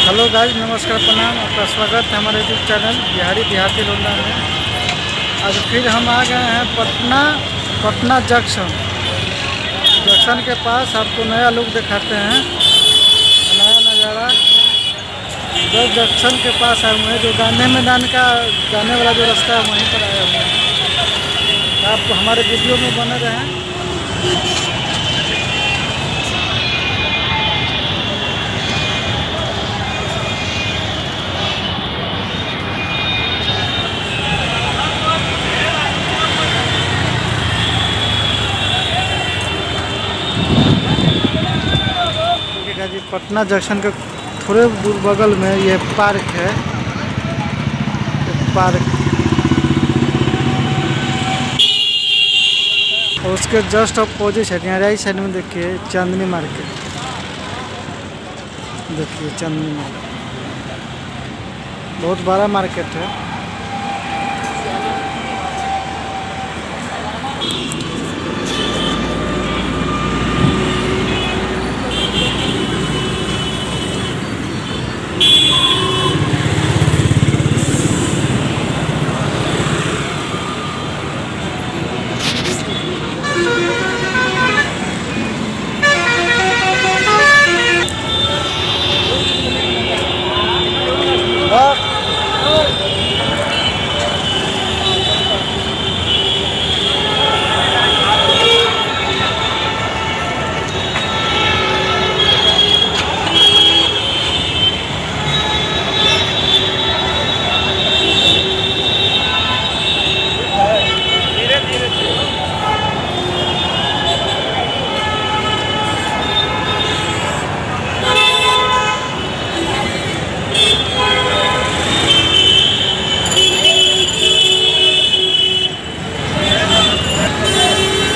Hello guys, नमस्कार, प्रणाम। आपका स्वागत है हमारे यूट्यूब चैनल बिहारी देहाती लोंडा में। आज फिर हम आ गए हैं पटना जंक्शन के पास। आपको नया लुक दिखाते हैं, नया नज़ारा। बस जंक्शन के पास आए हुए हैं, जो गांधी मैदान का जाने वाला जो रास्ता है वहीं पर आए हुए हैं। आप हमारे वीडियो में बने रहें। जी पटना जंक्शन के थोड़े दूर बगल में ये पार्क है। पार्क और उसके जस्ट अपोजिट साइड, यहाँ राइट साइड में देखिए चांदनी मार्केट। देखिए चांदनी मार्केट बहुत बड़ा मार्केट है।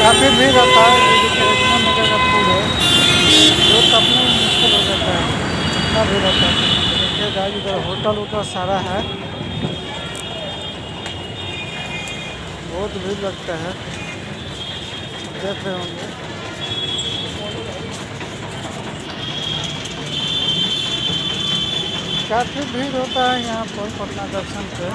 काफ़ी भीड़ रहता है। इतना मजा का फूड है, रोड काटने में मुश्किल हो जाता है, इतना भीड़ रहता है। देखिए गाइस, इधर होटल वोटल सारा है, बहुत भीड़ लगता है, देख रहे होंगे। काफ़ी भीड़ होता है यहाँ पर पटना जंक्शन पे।